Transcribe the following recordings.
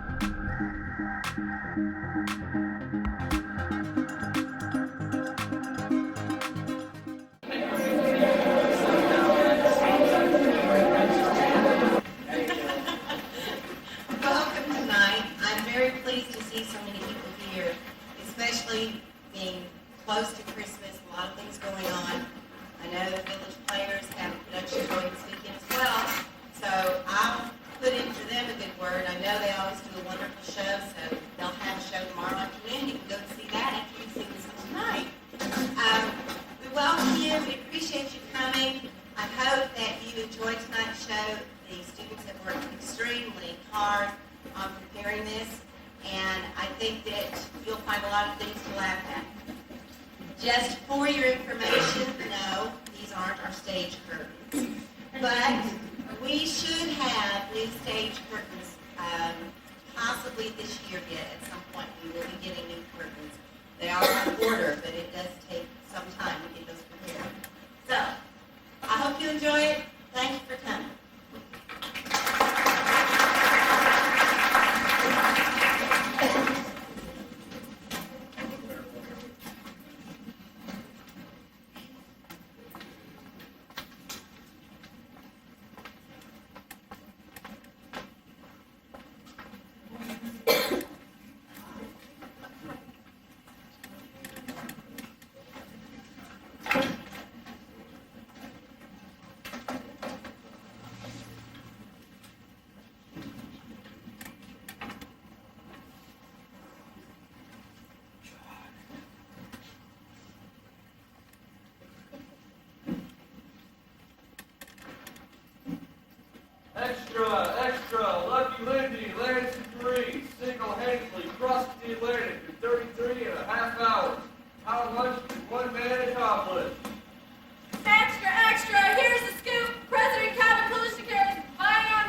Welcome tonight. I'm very pleased to see so many people here, especially being close to Christmas, a lot of things going on. I know the village players have a production going this weekend as well, so I'll put in for them a good word. I know they always do a wonderful show, so they'll have a show tomorrow afternoon. You can go see that after you see this one tonight. We welcome you. We appreciate you coming. I hope that you enjoyed tonight's show. The students have worked extremely hard on preparing this, and I think that you'll find a lot of things to laugh at. Just for your information, no, these aren't our stage curtains. But we should have new stage curtains possibly this year yet. At some point, we will be getting new curtains. They are on order, but it does take some time to get those prepared. So, I hope you enjoy it. Thank you for coming. Extra, extra, Lucky Lindy lands in Greece, single-handedly crossed the Atlantic in 33 and a half hours. How much did one man accomplish? Extra, extra, here's the scoop. President Calvin Coolidge is buying on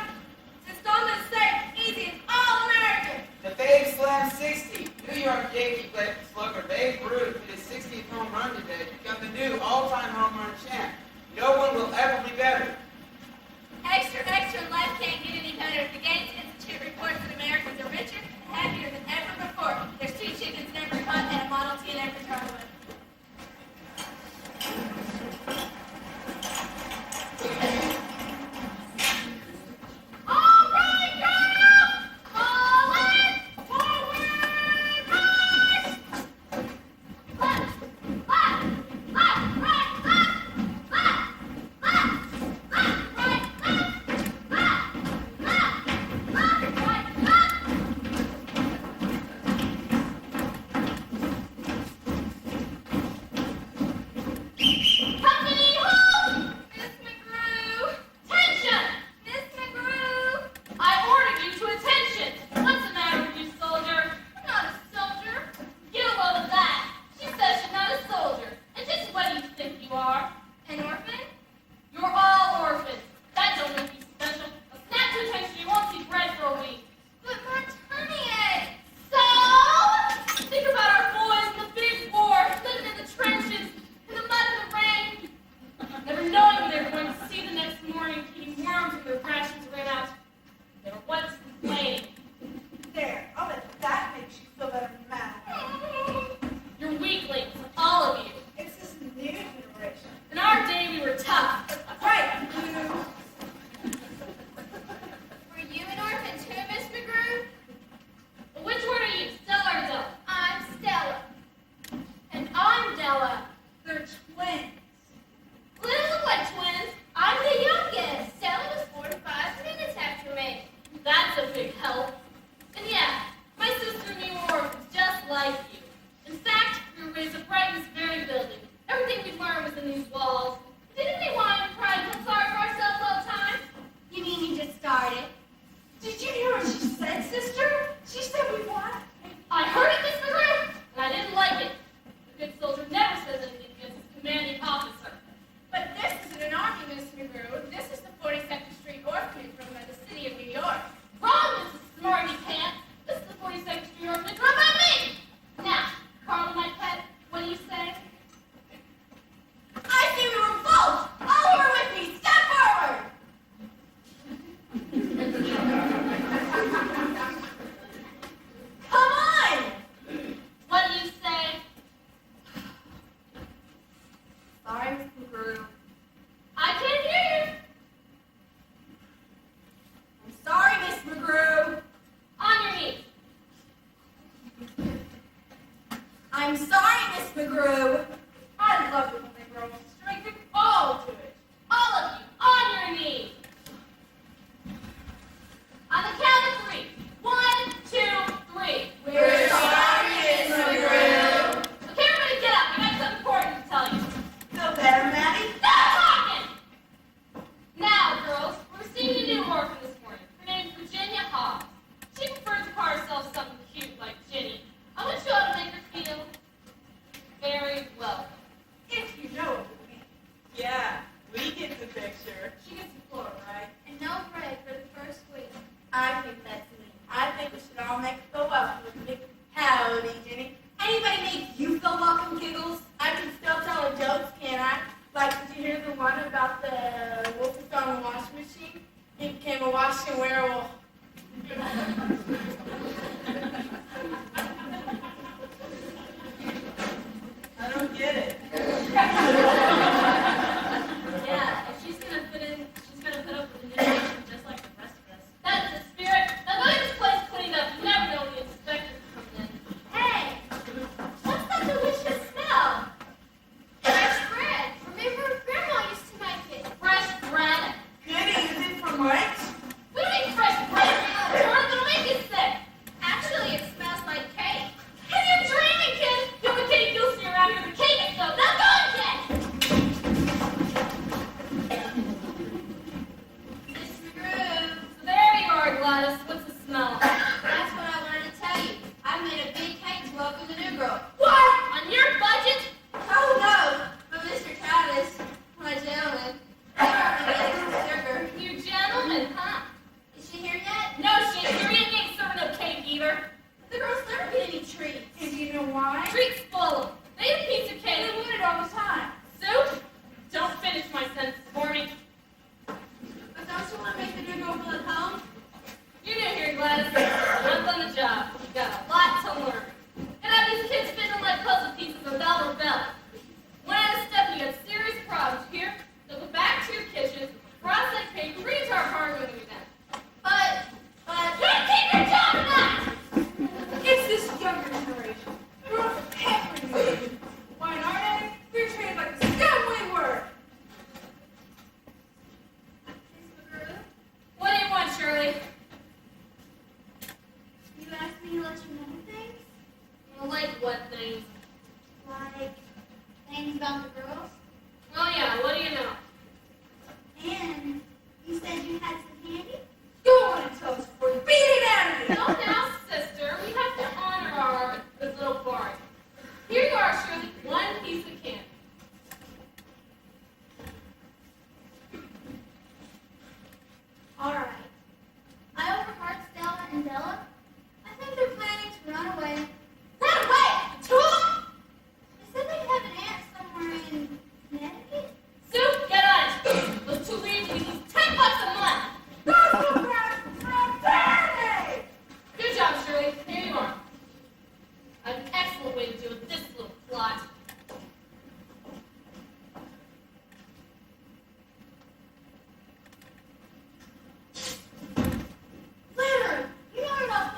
installment estate, easy as all American. The Babe Slam 60. New York Yankee slugger Babe Ruth hit his 60th home run today to become the new all-time home run champ. No one will ever be better. Extra, extra, life can't get any better. The Gates Institute reports that Americans are richer and happier than ever before. There's 2 chickens in every hut and a Model T in every driveway. All right, girls! All in! Forward march! I'm sorry, Miss McGrew. I love it when the girls strike it all to it. All of you, on your knees. On the count of 3. 1, 2, 3. We're sorry, Miss McGrew. Okay, everybody get up. I got something important to tell you. Feel better, Maddie? Stop talking! Now, girls, we're receiving a new orphan this morning. Her name's Virginia Hobbs. She prefers to call herself something cute like Ginny. I want you all to make her feel very welcome. If you know what we mean. Yeah, we get the picture. She gets the floor, right? And no break for the first week. I think that's neat. I think we should all make her feel welcome with a big howdy, Jenny. Anybody make you feel welcome, Giggles? I can still tell her jokes, can't I? Like, did you hear the one about the wolf who found the washing machine? He became a washing werewolf. I don't get it. Yeah, if she's gonna put up with intimidation just like the rest of us. That's the spirit. Now go get this place cleaned up. You never know when the inspector comes in. Hey, what's that delicious smell? Fresh bread. Remember, Grandma used to make it. Fresh bread. Goody, is it from lunch? We don't eat fresh bread. Jordan, it'll make you sick. Actually, it smells like cake. If you're dreaming, kid, the only cake you'll see around here, the cake is though. Now go and get. Miss McGrew, So there you are, Gladys. What's the smell? that's what I wanted to tell you. I made a big cake to welcome the new girl. What? On your budget? Oh no, but Mr. Travis, my gentleman, he brought me the extra sugar. You gentlemen, huh? Is she here yet? No shit. Your ain't serving up cake either. The girls never get any treats. And do you know why? Treats full. They eat a piece of They cake. want it all the time. Soup? Don't finish my sentence for me. But don't you want to make the new girl feel at home? You new here, Gladys. Once on the job. You got a lot to learn. And have these kids fitting like puzzle pieces of bell or bell. One out of step, you got serious problems. You hear? So go back to your kitchens, process paper, read to our hard when we done. But, You can't keep your job or not! It's this younger generation. Girls peppering me. Why in our day, we were treated like the scum we were. Miss McGrew, What do you want, Shirley? you asked me to let you know things? Well, like what things? Like things about the girls? Oh yeah, what do you know? And you said you had some candy? Go on and tell us before you beat it out of you. No, now, sister, we have to honor our good little party. Here you are, Shirley, one piece of candy. All right. I overheard Stella and Bella. I think they're planning to run away. Run away! The two of them? They said they have an aunt somewhere in Connecticut. Sue, get on it. Those two leaves, we lose $10 a month. That's so bad. How dare they? Good job, Shirley. Here you are. An excellent way to deal with this little plot. Leonard, you know you're not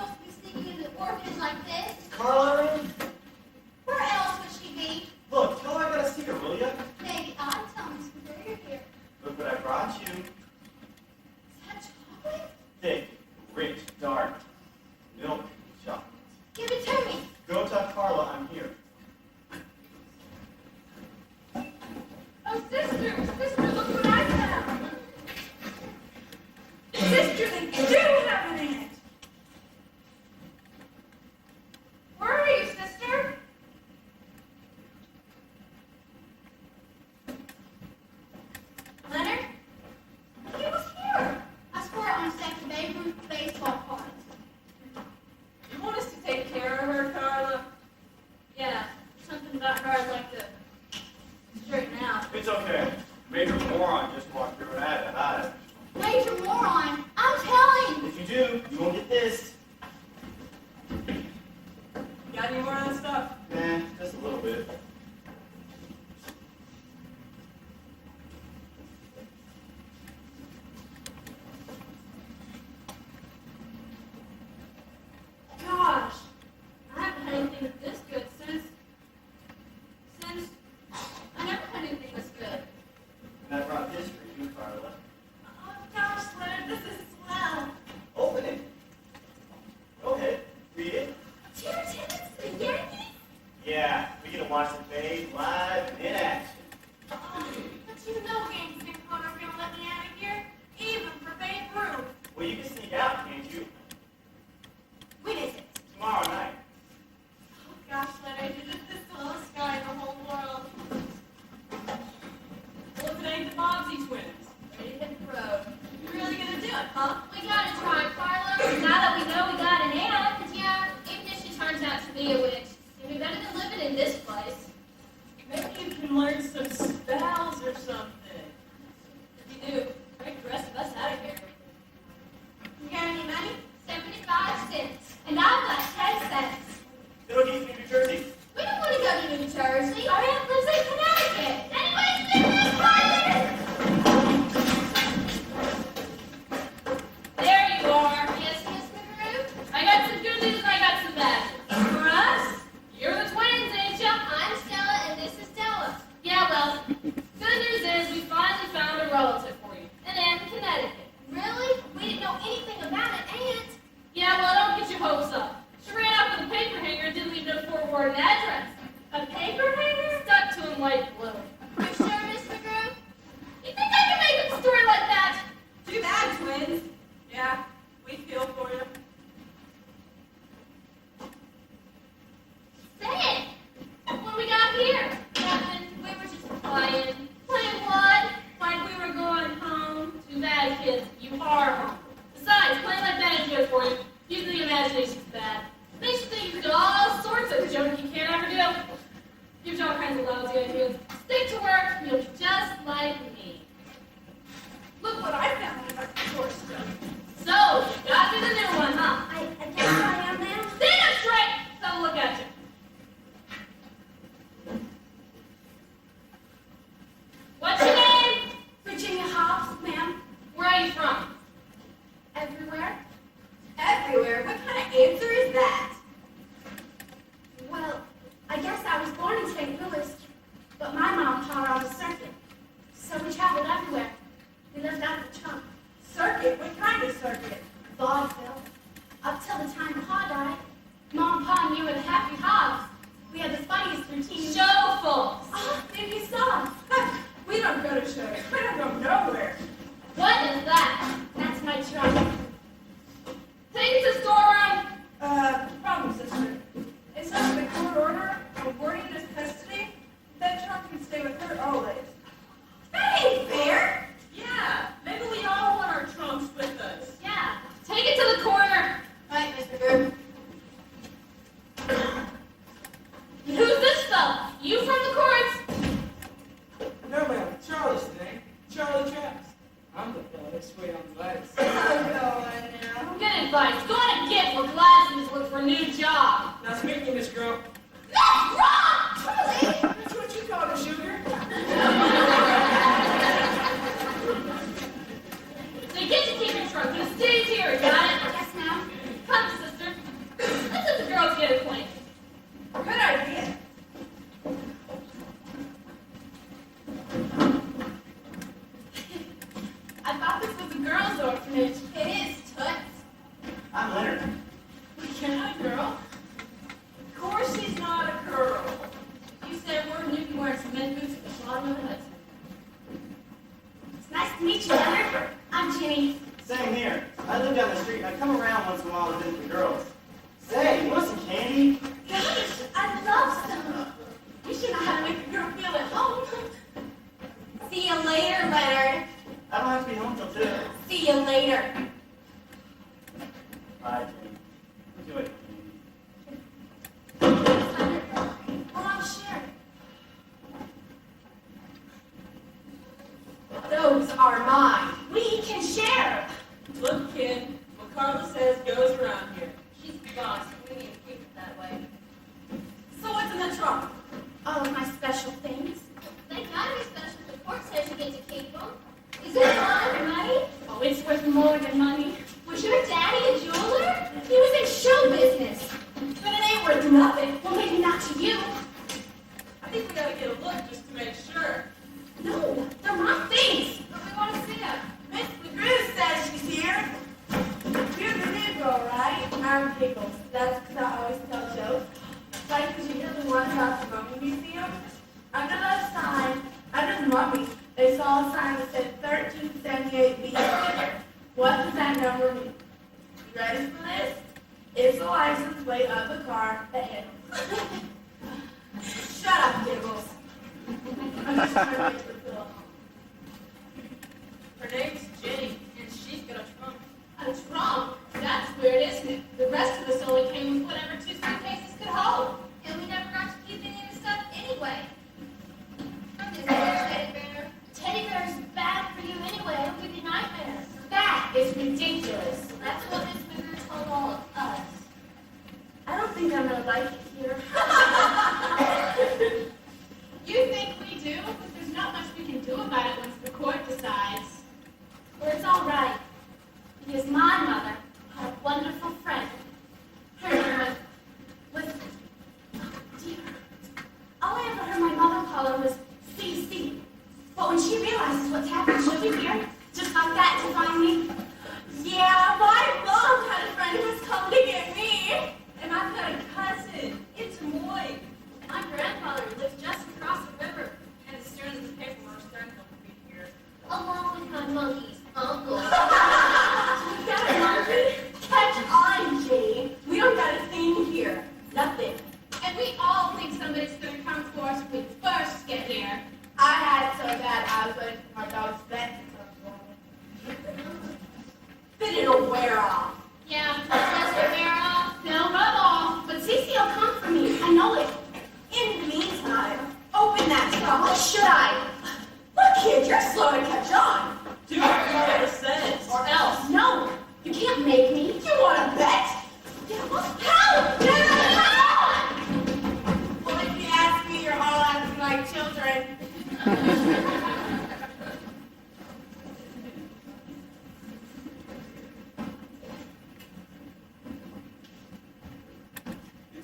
good news, I got some badges. For us? You're the twins, ain't ya? I'm Stella, and this is Stella. Yeah, well, good news is we finally found a relative for you. An aunt in Connecticut. Really? We didn't know anything about an aunt. Yeah, well, don't get your hopes up. She ran out with a paper hanger and didn't leave no forwarding address. A paper hanger? Stuck to him like glue. You sure, Miss McGrew? You think I can make up a story like that? Too bad, twins. Yeah, we feel for you. Say it. What we got here? Nothing. We were just playing. Playing what? Like we were going home. Too bad, kids. You are home. Besides, playing like that is good for you. Usually imagination's bad. Makes you think you can do all sorts of junk you can't ever do. Gives you all kinds of lousy ideas. Stick to work, you'll be just like me. Look what I found in my course stuff. So, you got me the new one, huh? I guess I am now. Stand up straight! Don't look at you. What's your name? Virginia Hobbs, ma'am. Where are you from? Everywhere? Everywhere? What kind of answer is that? Well, I guess I was born in St. Louis, but my mom taught on the circuit. So we traveled everywhere. We lived out of the trunk. Circuit? What kind of circuit? Vaudeville. Up till the time Pa died. Mom, Pa, and me were the happy Hobbs. We had the funniest routine. Showfuls. Oh, maybe you saw. We don't go to shows. We don't go nowhere. What is that? That's my trunk. Take it to storeroom. Problem, sister. It's under the court order of warding this custody. That trunk can stay with her always. That ain't fair. Yeah, maybe we all want our trunks with us. Yeah. Take it to the corner. Right, Mr. Group. Who's this fella? You from the courts? No, ma'am. Charlie's the name. Charlie Travis. I'm the fellow that's waiting on the lights. I'm going now. Good advice. Go ahead and get for glasses. Look for a new job. Nice meeting you, Miss Girl. That's wrong! Charlie, that's what you call a sugar. So you get to keep your trunk. It stays here. Got it? Yes, ma'am. Come, sister. Let's let the girls get acquainted. Good idea. I thought this was a girls' orphanage. It is, Toots. I'm Leonard. You're not a girl? Of course she's not a girl. You said a word and you can wear some men boots with a shot on the hudson. It's nice to meet you, Leonard. I'm Jenny. Same here. I live down the street and I come around once in a while to visit the girls. Say, you want some candy? Gosh, I love some. You should know how to make a girl feel at home. See you later, Leonard. I don't have to be home till 2. See you later. Bye, Jenny. Enjoy it. Oh, I'm sure. Those are mine. We can share. Look, kid, what Carla says goes around here. She's the boss. We need to keep it that way. So what's in the trunk? All of my special things. They gotta be special. The court says you get to keep them. Is it a lot of money? Oh, it's worth more than money. Was your daddy a jeweler? He was in show business. But it ain't worth nothing. Well, maybe not to you. I think we gotta get a look just to make sure. No, they're my things. But we want to see them. Miss McGrew says she's here. You're the new girl, right? I'm Pickles. That's because I always tell jokes. Like, because you hear the ones out the Mummy Museum? Under that sign, under the mummy, they saw a sign that said 1378 B. What does that number mean? You ready for this? It's the license plate of the car that hit him. Shut up, Pickles. I'm just trying to make her feel at home. Her name's Jenny, and she's got a trunk. That's wrong. That's weird, isn't it? The rest of us only came with whatever 2 suitcases could hold. And we never got to keep any of the stuff anyway. Is there a teddy bear? Teddy bear's bad for you anyway. It'll give you nightmares. That is ridiculous. That's what Miss McGrew told all of us. I don't think I'm gonna like it here. You think we do? But there's not much we can do about it once the court decides. Well, it's all right. Because my mother had a wonderful friend. Her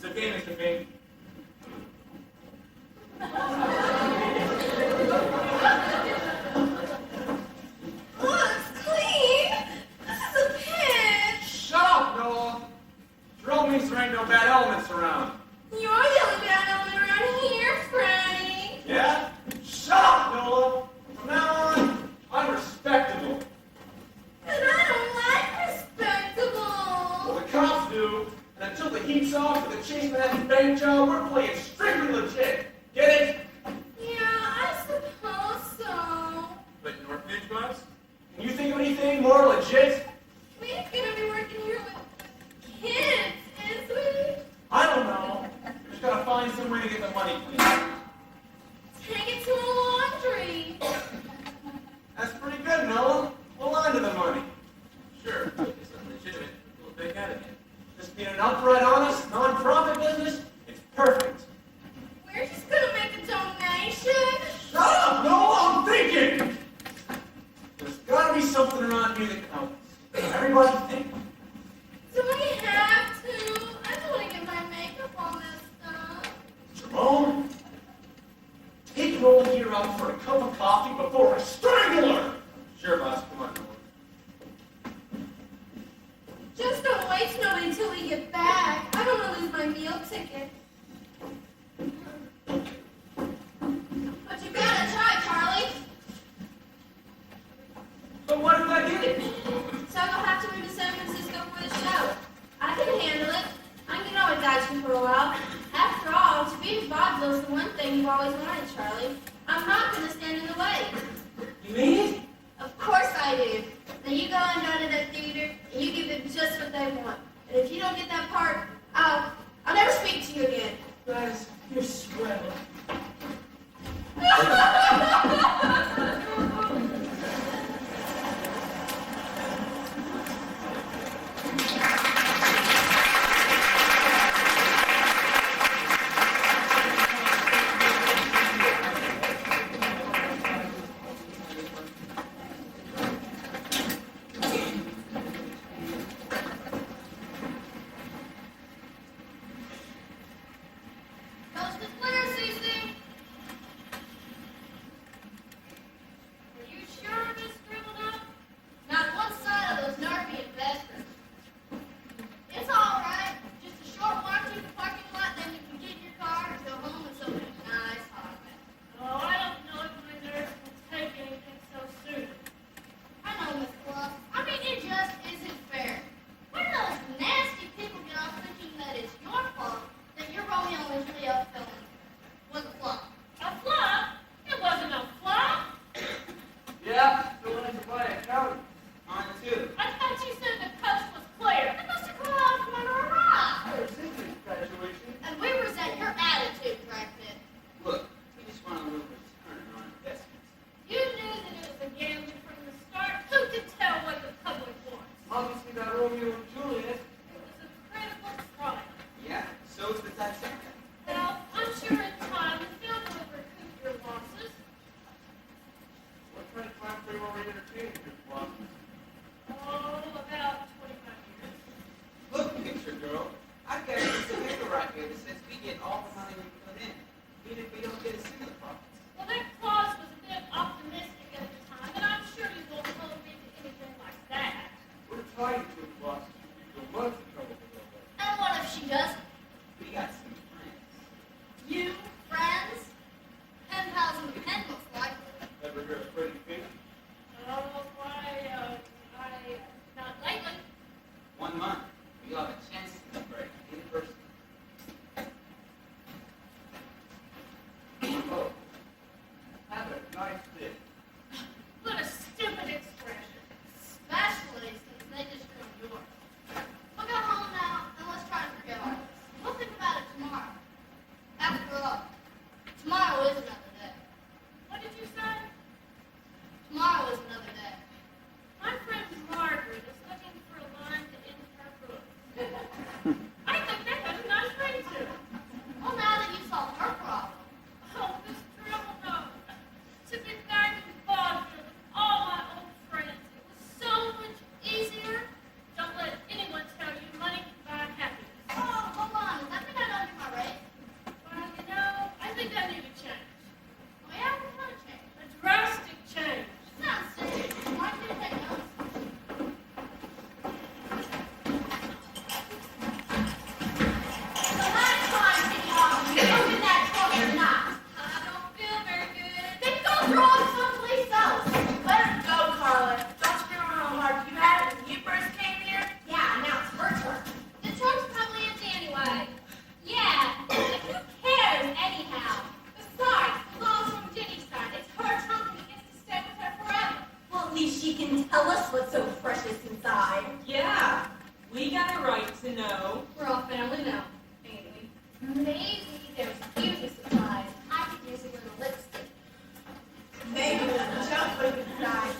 It's okay, Mr. Fink. Oh, it's clean. This is a pit. Shut up, Noah. Drill means there ain't no bad elements around. You're the only bad element around here, Freddie. Yeah? Shut up, Noah. From now on, I'm respectable. And I don't like respectable. Well, the cops do. And until the heat's off for the chase man's bank job, we're playing strictly legit. Get it? Yeah, I suppose so. But an orphanage bus? Can you think of anything more legit? We ain't gonna be working here with kids, is we? I don't know. We just gotta find some way to get the money cleaned. Take it to a laundry. That's pretty good, Noah. Hold on to the money. Sure, it's legitimate. We'll pick out of it. Just being an upright, honest, non-profit business, it's perfect. We're just gonna make a donation. Shut up, Noah! I'm thinking! There's gotta be something around here that can help us. Everybody think. Do we have to? I don't want to get my makeup all messed up. Jerome, take Noah here out for a cup of coffee before I strangle her! Sure, boss. Come on, Noah. Just don't waste nobody until we get back. I don't want to lose my meal ticket. But you gotta try, Charlie. But what if I get it? So you'll have to move to San Francisco for the show. I can handle it. I can always guide you for a while. After all, to be vaudeville's the one thing you've always wanted, Charlie. I'm not gonna stand in the way. You mean it? Of course I do. Now you go and go to that theater, and you give them just what they want. And if you don't get that part, I'll never speak to you again. Guys, you're swell. Coast is clear, Cece. Are you sure this scribbled up? Not one sign of those narky investors. It's all right. Just a short walk through the parking lot, then you can get in your car and go home with some nice hot bath. Oh, I don't know if my nerves will take anything so soon. I know, Miss Fluff. I mean, it just isn't fair. When those nasty people get off thinking that it's your fault that your Romeo and Juliet film was a flop. A flop? It wasn't a flop. Yeah, still wanted to buy a county. On two. I thought you said the coast was clear. It must have come off when I arrived. There's Cindy's graduation. And we resent your attitude, Dragnet. Look, we just want a little return on our investments. You knew that it was a gamble from the start. Who could tell what the public wants? Obviously, that Romeo and Juliet. It was a critical trial. Yeah, so is the Titanic. Well, I'm sure in time the film will recoup your losses. What kind of time frame are we entertaining here, Bob? Oh, about 25 years. Look, picture girl. I've got a piece of paper right here that says we get all the money we put in, even if we don't get a cent of the profits. Well, that clause was a bit optimistic at the time, and I'm sure you won't hold me to anything like that. We're tied to a boss. You feel much in trouble with all that. And what if she doesn't? We got some friends. You, friends? Pen pals in the pen, most likely. Ever heard of Freddie Fink? Oh, not lately. 1 month. We'll have a chance to break in person. Oh, family now, ain't we? Maybe there's beauty supplies. I could use a little lipstick. Maybe there's a chocolate inside.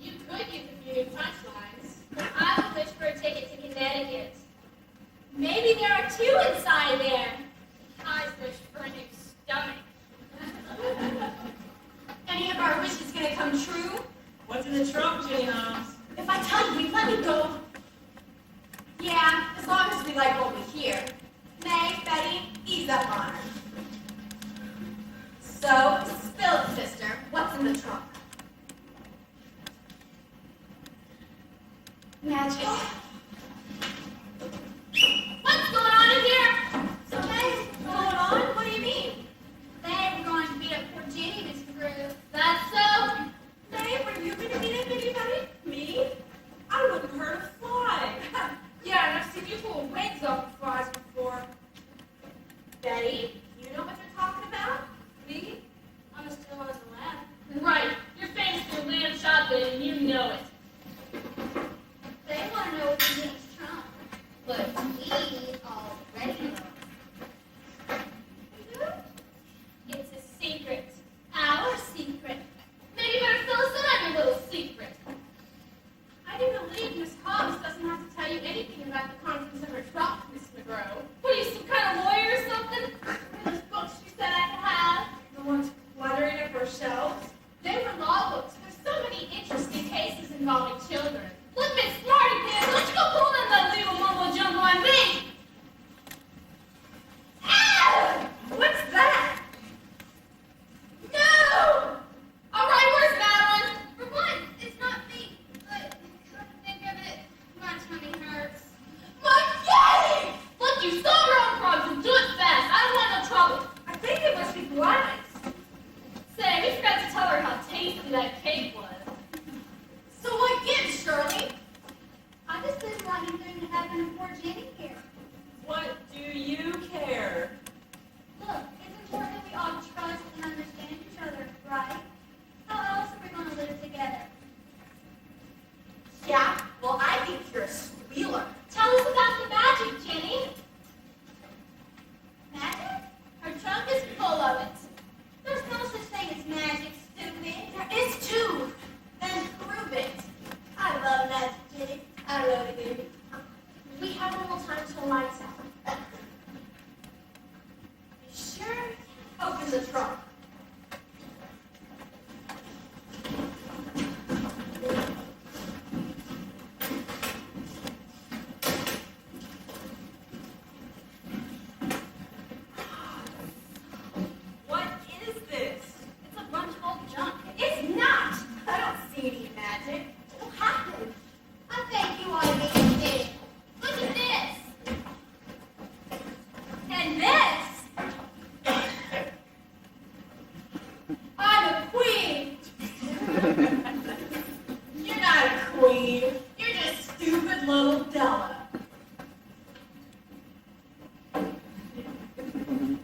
You could use a few new punchlines. I would wish for a ticket to Connecticut. Maybe there are two inside there. I wish for a new stomach. Any of our wishes gonna come true? What's in the trunk, Jenny Holmes? If I tell you, we let me go. Yeah, as long as we like what we hear. Nay, Betty, ease up on her. So, spill it, sister. What's in the trunk? Magic. What's going on in here? Something's going on? What do you mean? They were going to beat up poor Jenny this groove. That's so. Nay, were you gonna beat up anybody? Me? I wouldn't hurt a fly. Yeah, and I've seen you pull wigs off of flies before. Betty, you know what they're talking about? Me? I'm as still as a lamb. Right. You're famous for your lamb chocolate and you know it. They want to know what's in Jenny's trunk. But we already know. We do? It's a secret. Our secret. Maybe you better fill us in on your little secret. I do believe Miss Hobbs doesn't have to tell you anything about the contents of her trunk, Miss McGraw. What are you, some kind of lawyer or something? Those books she said I could have, the ones cluttering up her shelves, they were law books. There's so many interesting cases involving children. Look, Miss Smarty Pants, don't you go pulling in that legal mumbo jumbo on me! Ah! What's that? No! All right, where's Madeline? For one, it's not me. But come to think of it, my tummy hurts. My yay! Look, you solve your own problems and do it fast. I don't want no trouble. I think it must be blinds. Say, we forgot to tell her how tasty that cake was. So what gives, Shirley? I just didn't want anything to happen to poor Jenny here. What do you care? Look, it's important that we all trust and understand each other, right? How else are we going to live together? Yeah, well, I think you're a squealer. Tell us about the magic, Jenny. Magic? Her trunk is full of it. There's no such thing as magic, stupid. There is too. Then prove it. I love magic, Jenny. I really do. We have a little time till lights out. You sure? Open the trunk. What is this? It's a bunch of old junk. It's not. I don't see any magic. It'll happen. I think you ought to be a kid. Look at this. And this. I'm a queen. You're not a queen. You're just stupid little Della.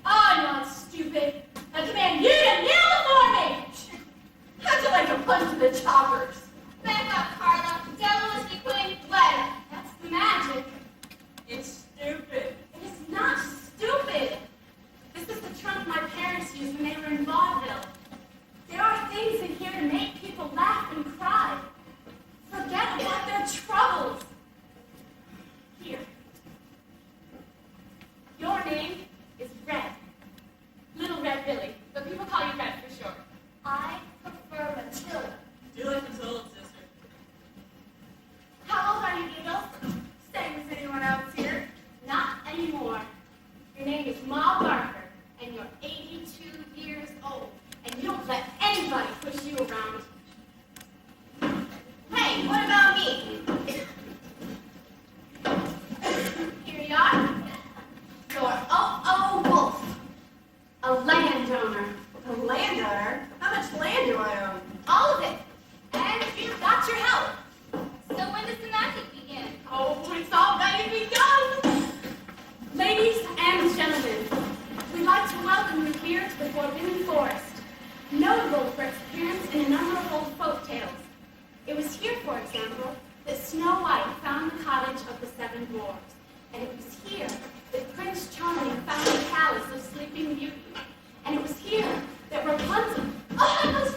I'm not stupid. I command you to kneel before me. How'd you like a punch to the choppers? Back up, Carla. Della was the queen. Let her. That's the magic. It's stupid. It is not stupid. This is the trunk my parents used when they were in vaudeville. There are things in here to make people laugh and cry. Forget about their troubles. Here. Your name is Red. Little Red Billy, but people call you Red for short. I prefer Matilda. Do like Matilda, sister. How old are you, Giggles? Same as anyone else here. Not anymore. Your name is Ma Barker, and you're 82 years old, and you don't let anybody push you around. Hey, what about me? Here you are. You're O.O. Wolf, a landowner. A landowner? How much land do I own? All of it. And you've got your help. So when does the magic begin? Oh, it's already begun! Ladies and gentlemen, we'd like to welcome you here to the Forbidden Forest, notable for its appearance in a number of old folk tales. It was here, for example, that Snow White found the cottage of the seven dwarfs, And it was here that Prince Charming found the palace of Sleeping Beauty. And it was here that Rapunzel... Oh,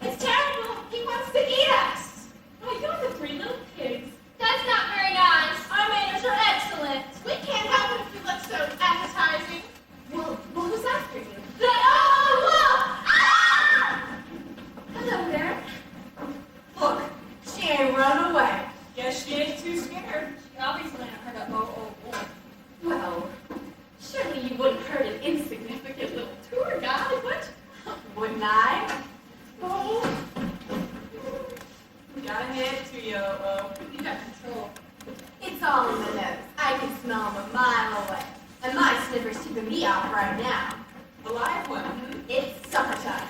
it's terrible! He wants to eat us! Oh, you're the three little pigs. That's not very nice. Our manners are excellent. We can't help it if we look so appetizing. Well, what was after you? Ah! Hello there. Look, she ain't run away. Guess she ain't too scared. She obviously ain't heard of oh boy. Well, surely you wouldn't hurt an insignificant little tour guide, wouldn't I? Oh, Gotta hand it to you, You got control. it's all in the nose. I can smell them a mile away. And my sniffer's keeping me off right now. The live one. Hmm? It's supper time.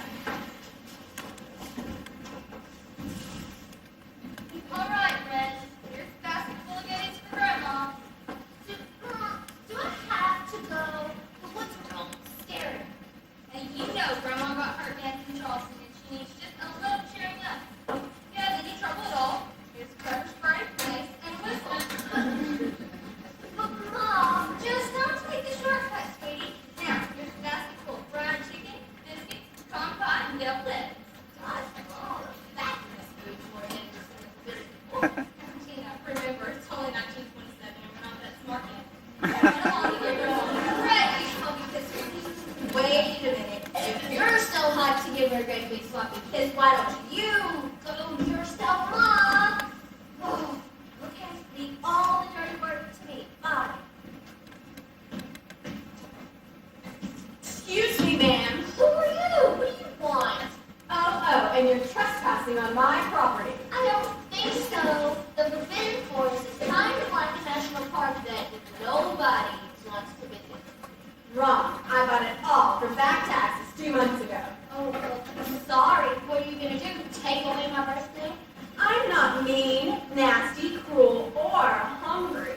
All right, Red. Here's a basket full of goodies for Grandma. Do I have to go? But what's wrong? Scary. And you know Grandma got hurt dancing in Charleston, and she needs just a little cheering up. If you have any trouble at all, here's pepper spray, mace, and a whistle. But Mom, just don't take the shortcut, sweetie. Now, here's a basket full of fried chicken, biscuits, corn pie, and deviled eggs. God, all the fatness foods were in Tina, remember, it's only 1927 and we're not that smart yet. Right, I'll be pissed with you. Wait a minute. If you're so hot to give her a great big sloppy kiss, why don't you go yourself, Mom? Oh, okay, leave all the dirty work to me. Fine. Excuse me, ma'am. Who are you? What do you want? Oh, and you're trespassing on my property. I don't think so. The Forbidden Forest is kind of like a national park that nobody wants to visit. Wrong. I bought it all for back taxes 2 months ago. Oh, well, I'm sorry. What are you going to do? Take away my birthday? I'm not mean, nasty, cruel, or hungry.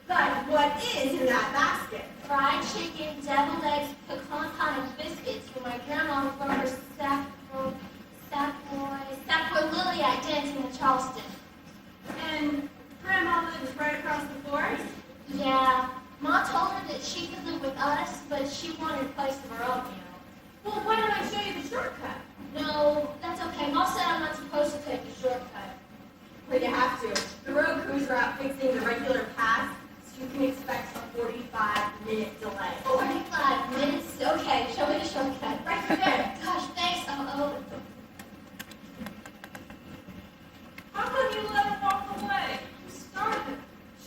But what is in that basket? Fried chicken, deviled eggs, pecan pie, and biscuits for my grandma for her Sapporo Lily at dancing in Charleston. And Grandma lives right across the forest? Yeah, Ma told her that she could live with us, but she wanted a place of her own, you know. Well, why don't I show you the shortcut? No, that's okay. Ma said I'm not supposed to take the shortcut. Well, you have to. The road crews are out fixing the regular path, so you can expect a 45-minute delay. 45 minutes? Okay, show me the shortcut. Right there. Gosh, thanks. Oh. How come you let her walk away? You started.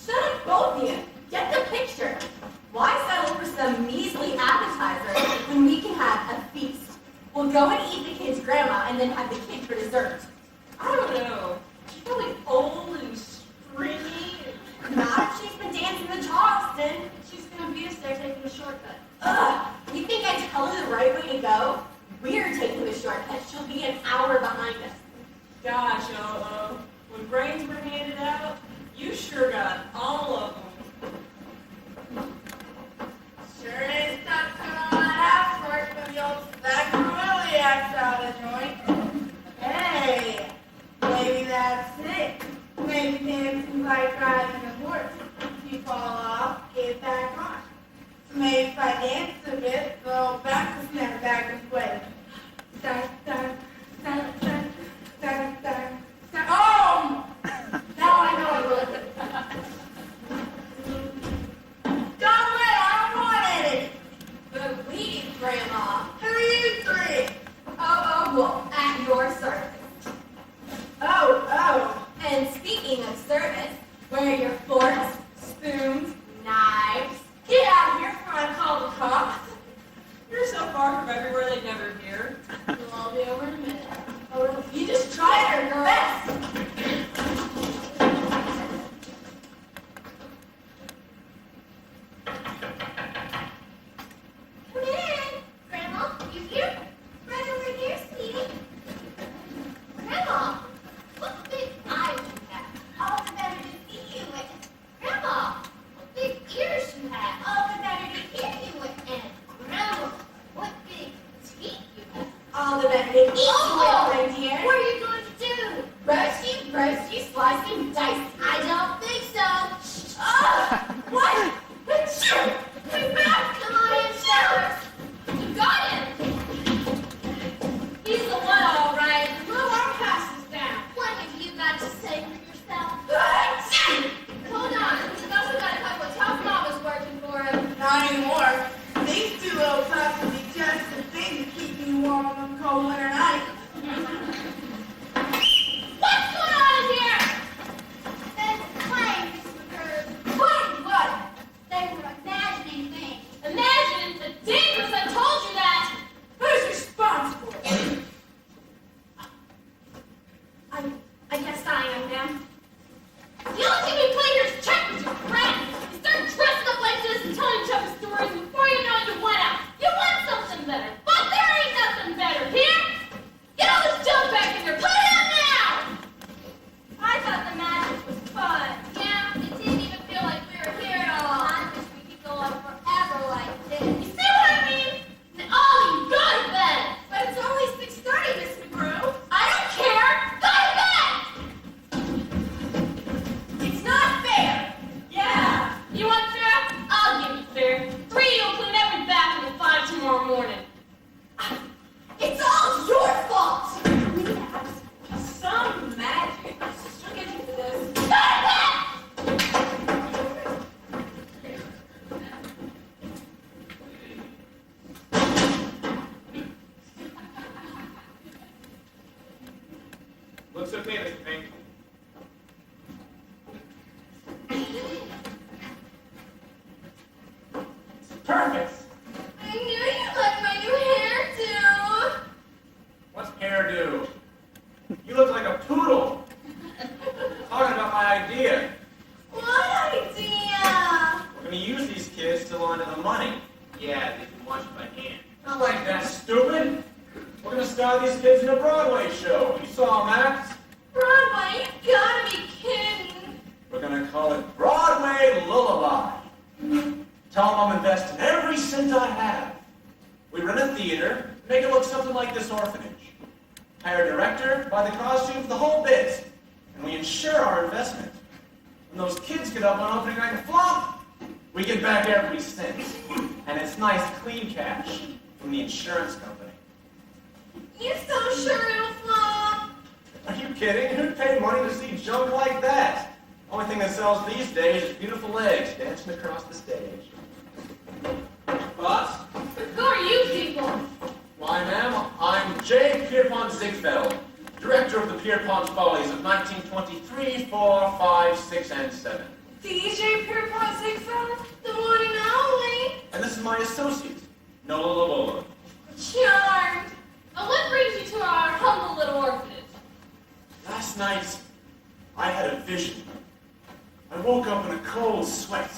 Shut up, both of you. Get the picture. Why settle for some measly appetizer when we can have a feast? We'll go and eat the kid's grandma and then have the kid for dessert. I don't know. She's probably old and stringy. Not Not anymore. These two little pups will be just the thing to keep me warm on them cold winter nights. What's going on in here? That's playing, Miss McCurd. What? What? They were imagining things. Imagine the dangerous, I told you that. Who's responsible? I guess I am, ma'am. The only thing we play here is check with your friends. You start dressing up like this and telling each other stories, and before you know it, you went out. You want something better, but there ain't nothing better here. Get all this junk back in there. Put it up now. I thought the magic was fun. Yeah, it didn't even feel like we were here at all. I wish we could go on forever like this. You see what I mean? Then all you go to bed. But it's only 6:30, Miss McGrew. I don't care. Go to bed. It's not fair. Yeah. You want fair? I'll give you fair. 3, you'll clean every bathroom at 5 tomorrow morning. It's all your fault. Some magic. She'll get you for this. Go to bed! Looks okay, Mr. Pink. Perfect! I knew you liked my new hairdo. What's hairdo? You look like a poodle. Talking about my idea. What idea? We're going to use these kids to launder the money. Yeah, they can watch it by hand. Not like that, stupid. We're going to star these kids in a Broadway show. You saw them act? Broadway, you gotta be kidding. We're going to call it Broadway Lullaby. Tell them I'm investing every cent I have. We run a theater, make it look something like this orphanage. Hire a director, buy the costumes, the whole bit. And we insure our investment. When those kids get up on opening night and flop, we get back every cent. And it's nice, clean cash from the insurance company. You so sure it'll flop? Are you kidding? Who'd pay money to see junk like that? Only thing that sells these days is beautiful legs dancing across the stage. Boss? Who are you people? Why, ma'am, I'm J. Pierpont Ziegfeld, director of the Pierpont Follies of 1923, 4, 5, 6, and 7. DJ Pierpont Ziegfeld, the one and only. And this is my associate, Nola Lavola. Charmed. And what brings you to our humble little orphanage? Last night, I had a vision. I woke up in a cold sweat.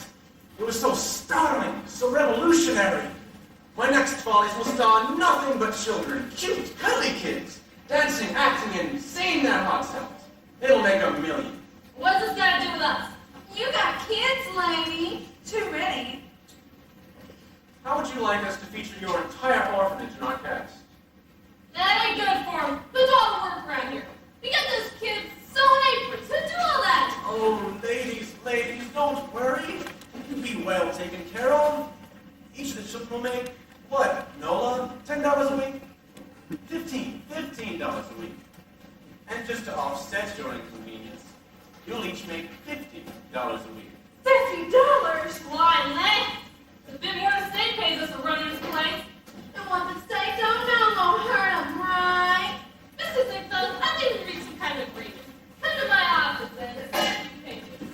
It was so startling, so revolutionary. My next Follies will star nothing but children, cute, cuddly kids, dancing, acting, and singing their hearts out. It'll make $1 million. What does this got to do with us? You got kids, lady. Too many. How would you like us to feature your entire orphanage in our cast? That ain't good for him. Who does all the work around here? We got those kids sewing aprons. Who do all that? Oh, ladies, don't worry. You'll be well taken care of. Each of the children will make, what, Nola? $10 a week? $15 a week. And just to offset your inconvenience, you'll each make $50 a week. $50? Why, Lane? It's a bit more than the state pays us for running this place. And what the state don't know won't hurt 'em, right? Mr. Ziegfeld, I think we reached some kind of agreement. Come to my office and send you papers.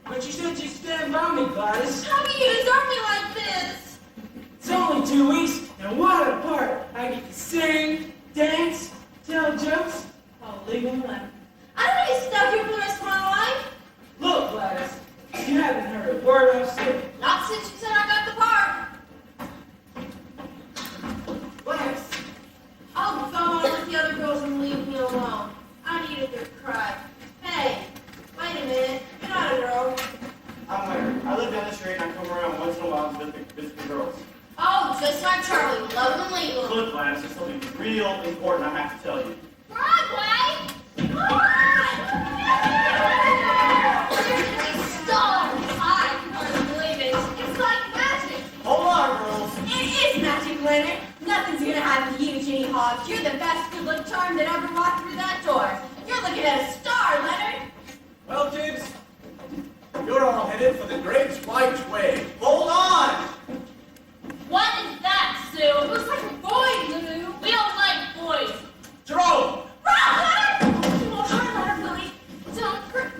But you said you'd stand by me, Gladys. How can you desert me like this? It's only 2 weeks, and what a part! I get to sing, dance, tell jokes, all legal money. I don't want to be stuck here for the rest of my life. Look, Gladys, you haven't heard a word I've said. Not since you said I got the part. Gladys, I'll go on with the other girls and leave me alone. I need a good cry. Hey, wait a minute. You're not a girl. I'm Larry. I live down the street and I come around once in a while to visit the girls. Oh, just like Charlie. Love and legal. Look, Gladys, there's something real important I have to tell you. Broadway! Stars! I can hardly believe it. It's like magic. Hold on, girls. It is magic, Leonard. Nothing's gonna happen to you, Ginny Hobbs. You're the best good-luck charm that ever walked through that door. You're looking looking at a star, Leonard. Well, kids, you're all headed for the Great White Way. Hold on! What is that, Sue? It looks like a boy, Lulu. We don't like boys. Jerome!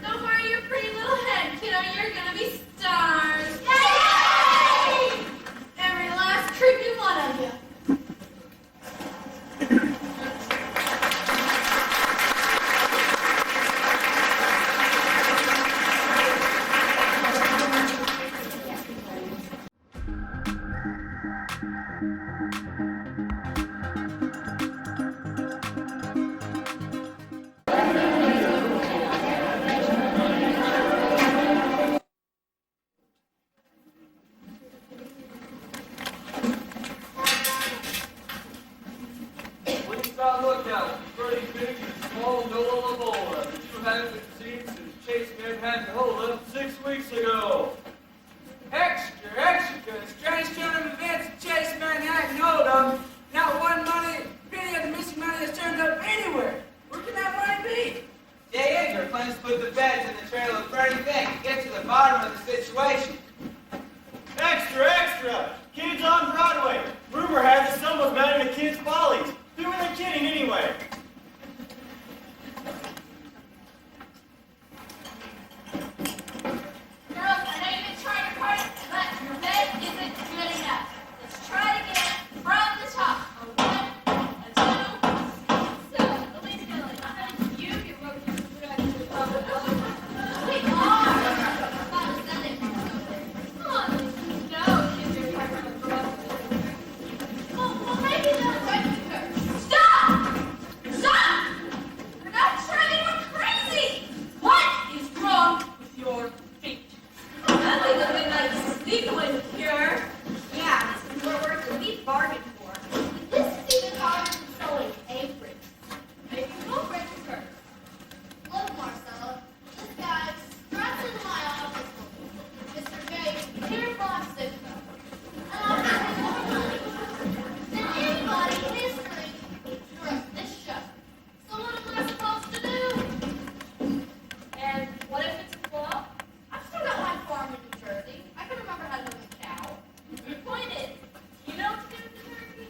Don't worry your pretty little head, kiddo. You're gonna be stars. Yay! Every last creepy one of you. Wingstop Lookout, pretty big and small Nola Lamola that you haven't seen since Chase Man had Nola 6 weeks ago. Extra, extra, strange turn of events at Chase Manhattan Hold'em. Not one penny of the missing money has turned up anywhere. Where can that money be? Jay Edgar plans to put the beds in the trailer of Freddie Fink to get to the bottom of the situation. Extra, extra! Kids on Broadway! Rumor has it someone's mad at the kids' follies. Who are they kidding anyway? Girls, I know you've been trying your hardest, but your bed isn't good enough. Let's try to get it from the top. A 1, a 2. So, the least feeling. How did you get roped into the direction of the We are. About to send it from somewhere. Come on, no, kids are part of the Broadway. Well, maybe they'll break the curse. Stop! Stop! You're not trying to crazy! What is wrong with your feet? Nothing that we might sneak with here. Yeah, this is what we're we bargained for. This is even harder than sewing aprons. Maybe we'll break the curse. Look, Marcella, this guy struts into my office with Mr. Gates, here from Cisco. And I'll give him more money than anybody in history to run this show. So what am I supposed to do? And what if it's a flop? I've still got my farm in New Jersey. I can remember how to milk a cow. The point is, you know what to do with the turkey?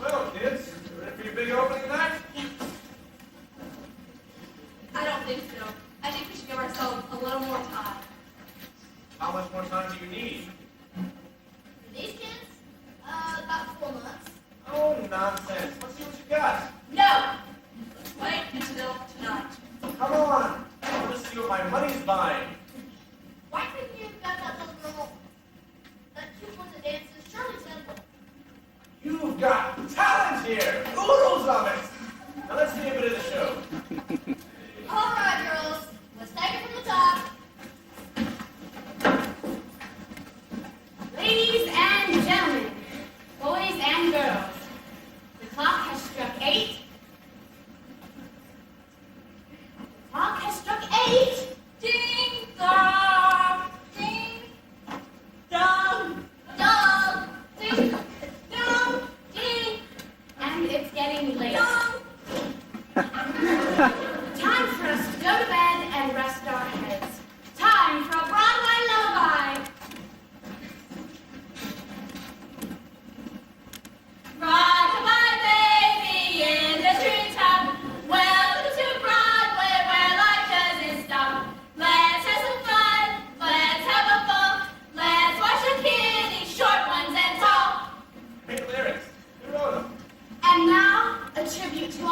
Well, kids, ready for your big opening night? I don't think so. I think we should give ourselves a little more time. How much more time do you need? For these kids, about 4 months. Oh, nonsense. Let's see what you got. No! Let's wait until tonight. Come on. I want to see what my money's buying. Why couldn't you have got that little girl, that cute one that dances, Shirley Temple? You've got talent here. Oodles of it. Now let's see a bit of the show. All right, girls, let's take it from the top. Ladies and gentlemen, boys and girls, the clock has struck 8. The clock has struck 8. Ding dong! Ding dong! Dog! Ding, dong, ding, and it's getting late. Time for us to go to bed and rest our heads. Time for a Broadway lullaby. Rock-a-bye, baby, in the treetop. Welcome to Broadway, where life doesn't stop. Let's have some fun, let's have a ball. Let's watch the kitties, short ones and tall. Great lyrics. Who wrote them? And now, a tribute to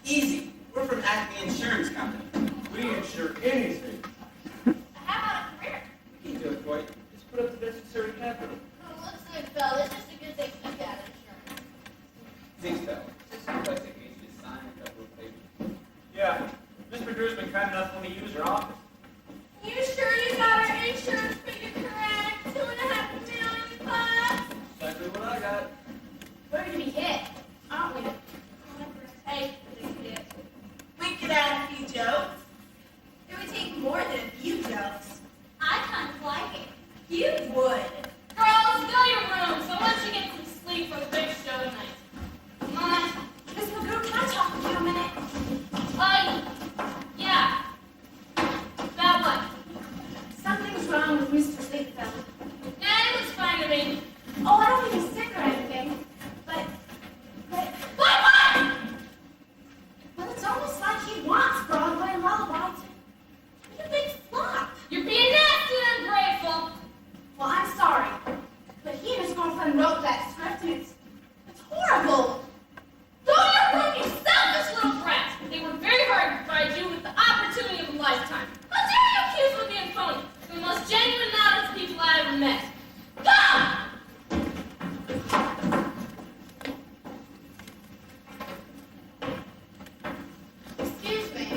Easy. We're from Acme Insurance Company. We insure anything. How about a career? We can do it for you. Just put up the necessary capital. Oh, listen, fella, it's just a good thing you got insurance. Thanks, Bella. Just seems like they need you to sign a couple of papers. Yeah, Miss McGrew's been kind enough to let me use her office. You sure you got our insurance figure correct? $2.5 million bucks? Exactly what I got. We're gonna be hit, aren't we? Hey, we could add a few jokes. It would take more than a few jokes. I kind of like it. You would. Girls, go to your room. So once you get some sleep for the big show tonight. Come on. Miss McGrew, can I talk with you a minute? Yeah. About what? Something's wrong with Mr. Ziegfeld. Nah, it was fine to me. Oh, I don't think he's sick or anything. But, What? well, it's almost like he wants Broadway Lullaby to be a big flop. You're being nasty and ungrateful. Well, I'm sorry, but he and his girlfriend wrote that script, and it's horrible. Go to your room, you selfish little brat. They were very hard to provide you with the opportunity of a lifetime. How dare you accuse me of being phony? You're the most genuine and honest people I ever met. Go! Excuse me.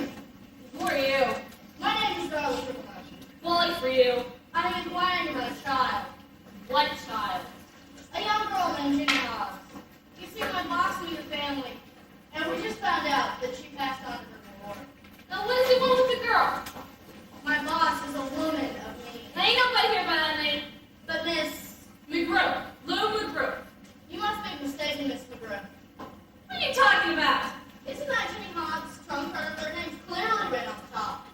Who are you? My name is Darla Triple. Bully for you. I'm inquiring about a child. What child? A young girl named Jenny Hobbs. You see, my boss knew the family, and we just found out that she passed on to her reward. Now what does he want with the girl? My boss is a woman of means. There ain't nobody here by that name. But Miss, McGrew. Lou McGrew. you must be mistaken, Miss McGrew. What are you talking about? Isn't that Jenny Hobbs' trunk card? Their name's clearly written on the top.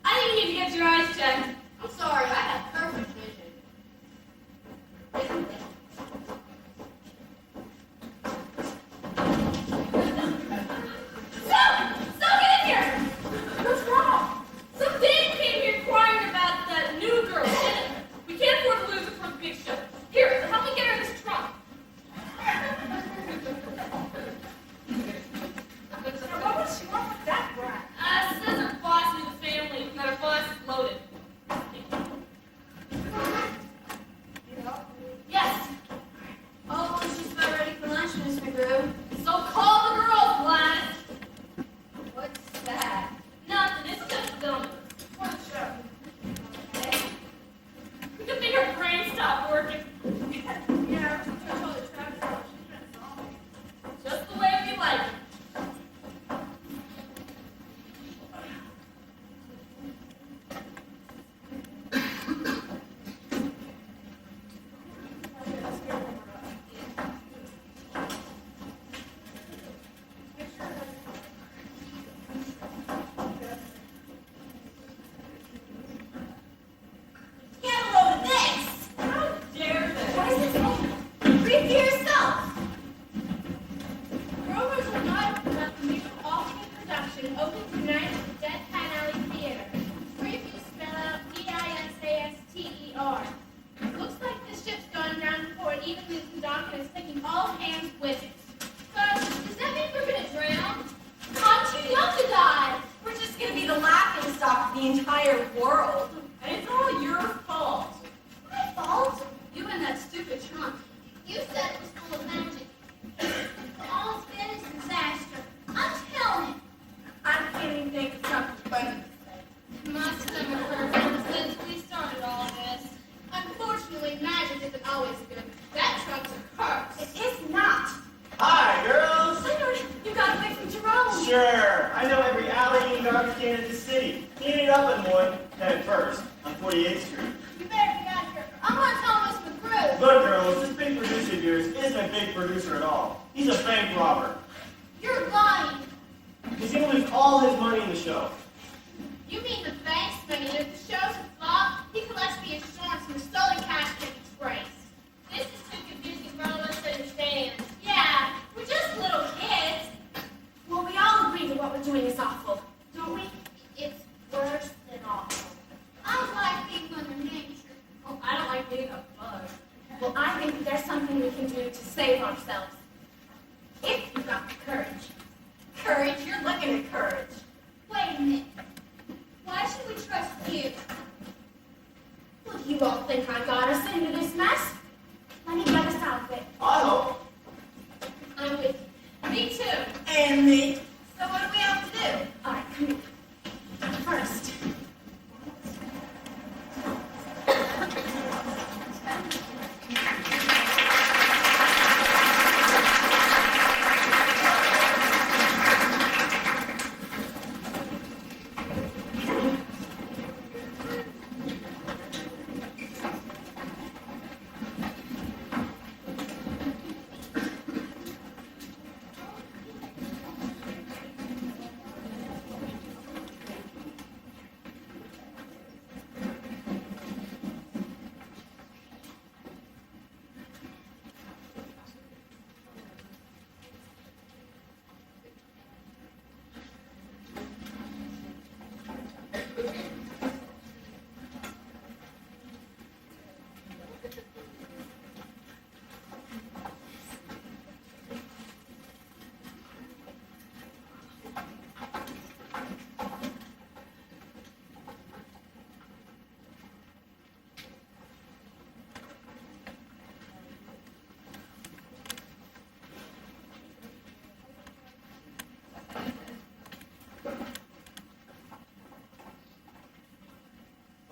I think you need to get your eyes checked. I'm sorry, I have perfect vision. So get in here! What's wrong? Some dame came here inquiring about that new girl, Jenny. We can't afford to lose her for the big show. Here, help me get her this trunk. What would she want with that brat? Says her boss knew the family, and that her boss is loaded. Yes. Oh, she's about ready for lunch, Miss McGrew. So call the girls, Gladys. What's that? Nothing, it's just film. What show? Okay. You can make her brain stop working. Yeah, I told her to try to tell. She's been solving. Just the way we like it. Get a load of this! How dare they? What is this? Read for yourself. Rumors are not that the new alternate production opens tonight at the Deadpan Alley Theater. Previews spell out P-I-S-A-S-T-E-R. Looks like this ship's gone down before it even leaves the dock and is taking all hands with it. But does that mean we're gonna drown? I'm too young to die. We're just gonna be the laughing stock of the entire world. And it's all your fault. My fault? You and that stupid trunk. You said it was full of magic. All it's been is disaster. I'm telling you. I can't even think of something funny to say. Must have occurred since we started all this. Unfortunately, magic isn't always good. That trunk's a curse. It is not. Hi, girls! Leonard, you got away from Jerome. Sure, I know every alley and garbage can in the city. He ended up in one, headed first, on 48th Street. You better get out of here. I'm gonna tell Miss McGrew. Look, girls, this big producer of yours isn't a big producer at all. He's a bank robber. You're lying. He's gonna lose all his money in the show. You mean the bank's money? If the show's a flop, he collects the insurance from the stolen cash that he traced. This is too confusing for all of us to understand. Yeah, we're just little kids. Well, we all agree that what we're doing is awful, don't we? It's worse than awful. I like being under nature. Oh, I don't like being a bug. Well, I think that there's something we can do to save ourselves. If you've got the courage. Courage courage. You're looking at courage. Wait a minute. Why should we trust you? Well, you all think I got us into this mess? Let me get us out of it. I hope. I'm with you. Me too. And me. So what do we have to do? All right, come here. First,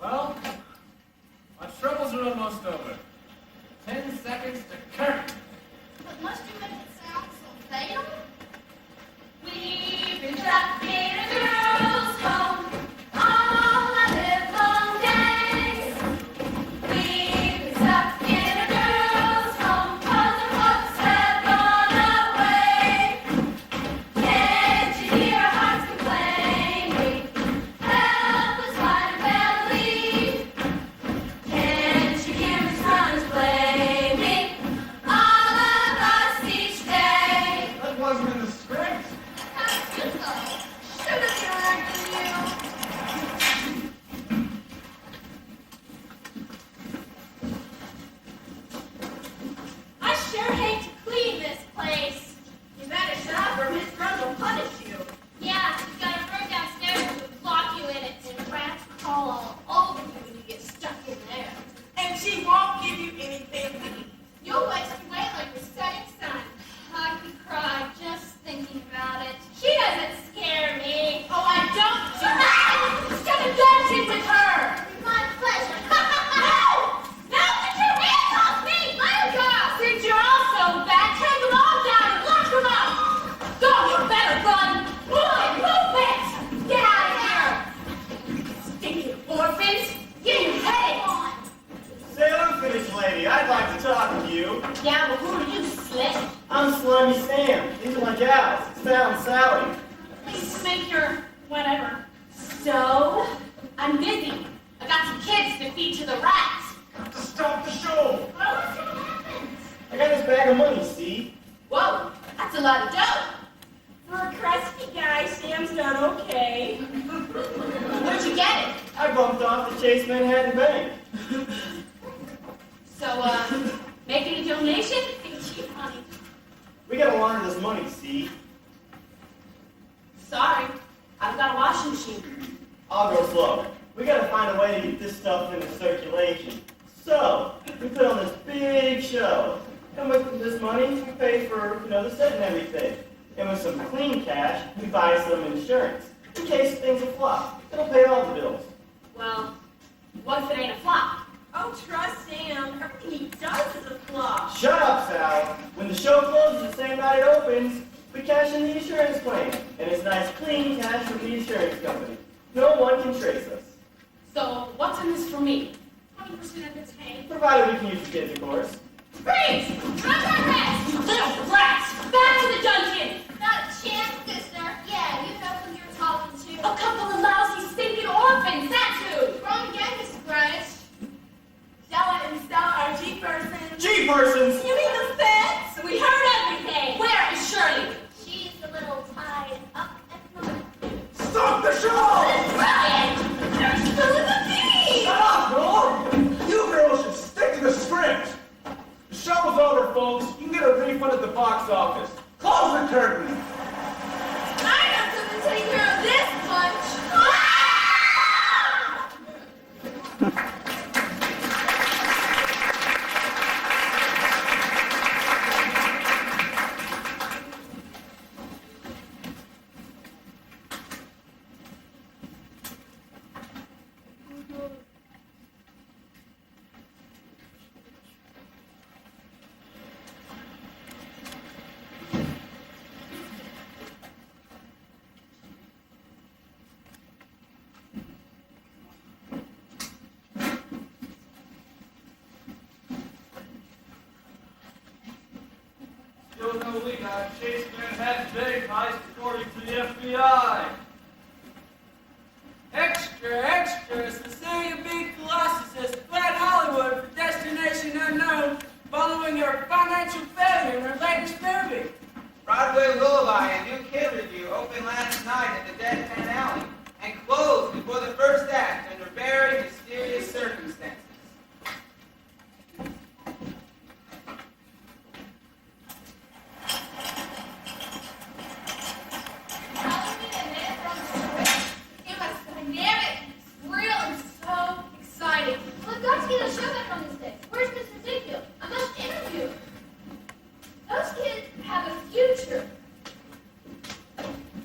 Well, my troubles are almost over. 10 seconds to curtain. But must you make it sound so fatal? we've been stuck in a girl's home all our livelong days. We've been stuck in a girl's home 'cause our hearts have gone away. Can't you hear our hearts complaining? Help us find a family. Can't you hear us runners blaming all of us each day? That wasn't in the script. How's you go? Should have directed you. I sure hate to clean this place. You better shut up or Miss Rose will punish you. Yeah, you've got a room downstairs with lock you in it, and rats crawl all over you when you get stuck in there. And she won't give you anything to eat. You'll waste away like the setting sun. I could cry just thinking about it. She doesn't scare me. Oh, I don't do Instead of dancing with her. My pleasure. No! No, get your hands off me! Let go! Since you're all so bad, take them all down and lock them up! Go, you better run! Boy, move it! Get out of here! Stinking orphans! Get your head on! Say, unfinished lady, I'd like to talk to you. Yeah, but who are you, Slick? I'm Slimy Sam. These are my gals, Sal and Sally. Please make your whatever. So, I'm busy. I got some kids to feed to the rats. Got to stop the show. Well, what's gonna happen? I got this bag of money, see? Whoa, that's a lot of dough. For a crusty guy, Sam's done okay. Where'd you get it? I bumped off the Chase Manhattan Bank. So, making a donation? Gee, honey. We gotta launder this money, see? Sorry, I've got a washing machine. I'll go slow. We gotta find a way to get this stuff into circulation. So, we put on this big show. And with this money, we pay for, the set and everything. And with some clean cash, we buy some insurance. In case things are flop. It'll pay all the bills. Well, what if it ain't a flop? Oh, trust Sam. Everything he does is a flop. Shut up, Sal. When the show closes the same night it opens, we cash in the insurance claim. And it's nice clean cash from the insurance company. No one can trace us. So, what's in this for me? 20% of the tank. Provided we can use the kids, of course. Freeze! Run, run, rats! You little rats! Back to the dungeon! Not a chance, sister. Yeah, you know who you're talking to. A couple of lousy, stinking orphans, that's who! Wrong again, Miss Grudge. Stella and Stella are G-persons. G-persons! You mean the feds? We heard everything! Where is Shirley? She's a little tied up at the moment. Stop the show! Ryan! They're still in the feed! Shut up, Norm! You girls should stick to the script. The show's over, folks. You can get a refund at the box office. Close the curtain. crime of the week on Chase Manhattan Bank heist according to the FBI. Extra, extra, it's the city of big colossus has fled Hollywood for destination unknown following your financial failure in her latest movie. Broadway Lullaby, a new kid review, opened last night at the Deadpan Alley and closed before the first act under very mysterious circumstances. It was dynamic, real, and so exciting. I've got to get a show back on this day. Where's Mr. Dickfield? I must interview him. Those kids have a future.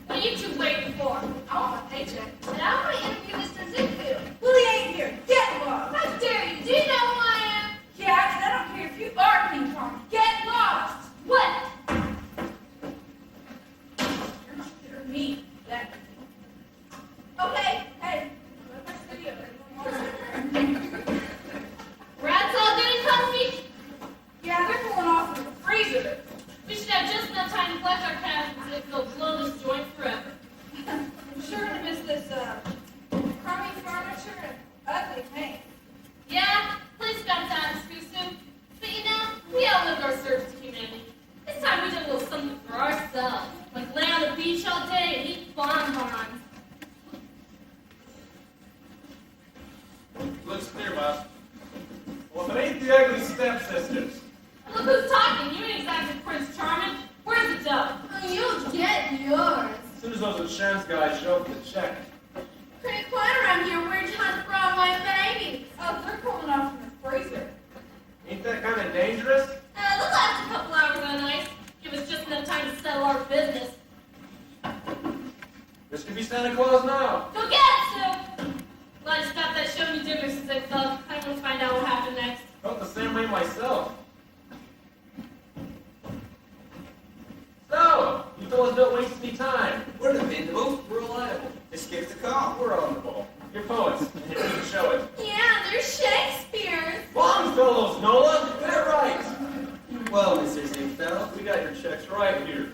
What are you two waiting for? I want my paycheck. And I want to interview Mr. Dickfield. Well, he ain't here. Get lost. How dare you? Do you know who I am? Yeah, and I don't care if you are ping pong. Get lost. What? You're not here. Me. That. Okay. Hey. Let's video. Rats all good and comfy? Yeah, they're pulling off in the freezer. We should have just enough time to flex our cash and they'll blow this joint forever. I'm sure gonna miss this crummy furniture and ugly paint. Yeah, police got time to soon. But you know, we outlived our service to humanity. It's time we did a little something for ourselves. Like lay on the beach all day and eat bonbons. Looks clear, boss. Well, if it ain't the ugly stepsisters. Look who's talking. You ain't exactly Prince Charming. Where's the dough? You'll get yours. As soon as those insurance guys show up with the check. Pretty quiet around here. Where'd you hunt Broadway baby? Oh, they're pulling off in the freezer. Ain't that kind of dangerous? They'll last a couple hours on ice. Give us just enough time to settle our business. This could be Santa Claus now. Go get it, Sue! Glad you stopped that show me dinner since I thought I want to find out what happened next. Felt the same way myself. So, you told us don't waste any time. We're dependable, we're reliable. Just give the call. We're on the ball. You're poets, and you can show it. Yeah, they're Shakespeare's. Longfellows, Nola! Get it right! Well, Mr. Ziegfeld, We got your checks right here.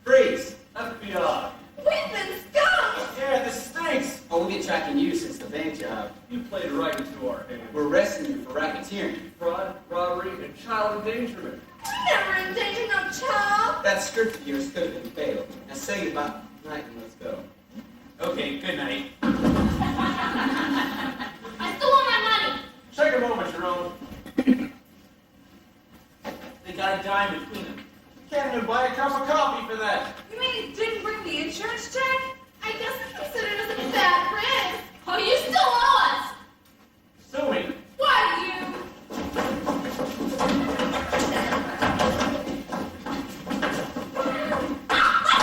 freeze. FBI. We've been skunked. Yeah, this stinks. Oh, we've been tracking you since the bank job. You played right into our hands. We're arresting you for racketeering. Fraud, robbery, and child endangerment. We never endangered no child. That script of yours could have been fatal. Now say goodbye tonight and let's go. Okay, good night. I still want my money. Take a moment, Jerome. They got a dime between them. Can't even buy a cup of coffee for that. You mean he didn't bring the insurance check? I guess I consider it as a bad risk. Oh, you still owe us. Suing. Why you?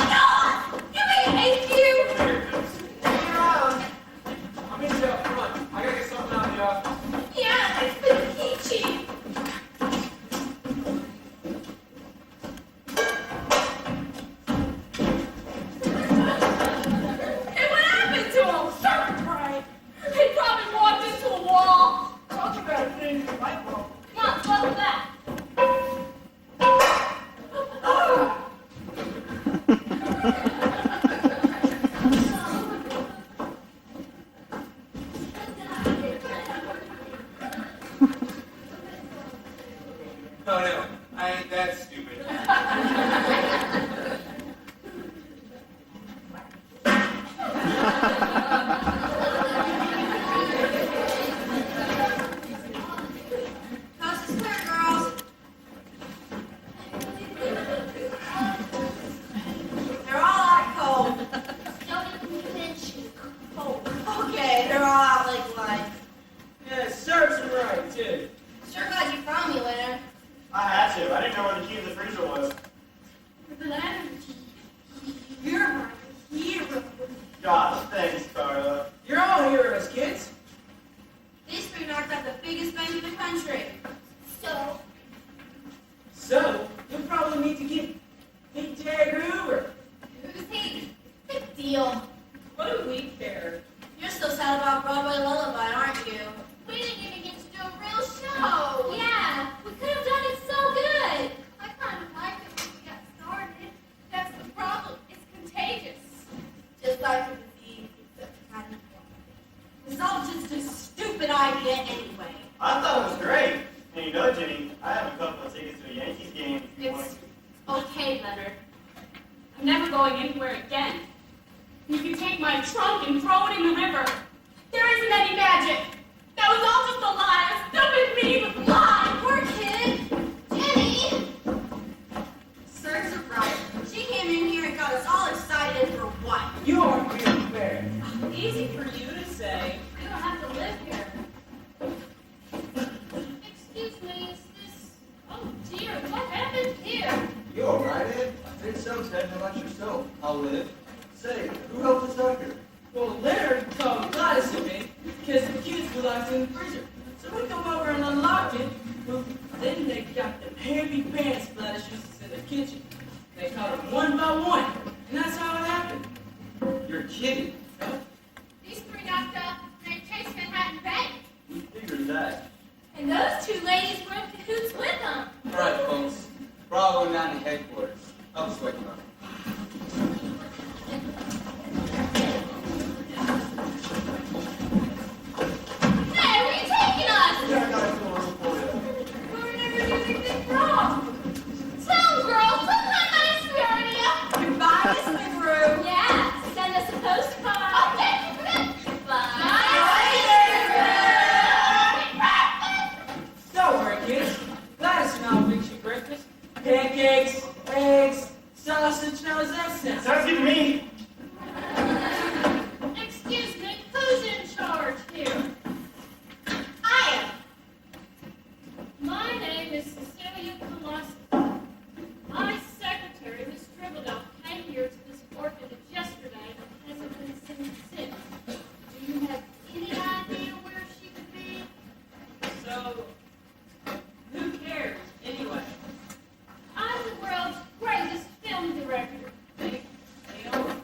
You mean hate you? Here it goes. Hang around. I'll meet you up front. I gotta get something out of the office. Yeah, it's been peachy. Hey, what happened to him? Serpent pride. He probably walked into a wall. Talk about a thing for light bulb. Come on, slow that. Oh no, I ain't that stupid. Coast is clear, girls. They're all out cold. Don't even mention cold. Okay, they're all out like lights. Yeah, it serves him right, too. Sure glad you found me, Leonard. I had to. I didn't know where the key to the freezer was. Leonard. You're my hero. God, thanks, Carla. You're all heroes, kids. These three knocked out the biggest bank in the country. So, So, you'll probably need to get Big J. Hoover. who's he? Big deal. What do we care? You're still sad about Broadway Lullaby, aren't you? We didn't even get to do a real show. Yeah, we could have done it so good. I kind of liked it when we got take my trunk and throw it in the river. There isn't any magic. That was all just a lie. A stupid, meaningless lie. Poor kid. Jenny! Serves her right. She came in here and got us all excited for what? You aren't being fair. Easy for you to say. You don't have to live here. Excuse me, is this... Oh dear, what happened here? You all right, Ed? I think so, Ted. How about yourself? I'll live. Say, who helped us out here? Well, Leonard called Gladys and me because the kids were locked in the freezer. So we come over and unlocked it. Well, then they got the heavy pants Gladys uses in the kitchen. They caught them one by one, and that's how it happened. You're kidding. These three knocked up named Chase Manhattan Bank. We figured that. And those two ladies were in cahoots with them. All right, folks. We're all going down to headquarters. I'll just wake them up. Hey, where are you taking us? Yeah, I got a little room for you. We were never doing anything wrong. Tell girls, sometimes I swear to you. Goodbye, Miss McGrew. Yeah, send us a postcard. Oh, thank you for that. Bye. Don't worry, kids. Gladys and I'll fix you breakfast. Pancakes, eggs, sausage. Now, does that sound? Sounds good to me. Excuse me, who's in charge here? I am. My name is Cecilia Colossus. My secretary, Miss Dribbledale, came here to this orphanage yesterday and hasn't been seen since. Do you have any idea where she could be? So, who cares anyway? I'm the world's greatest film director. Film?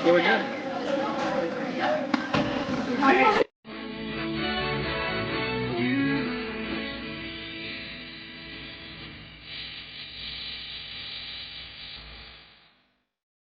Here we go.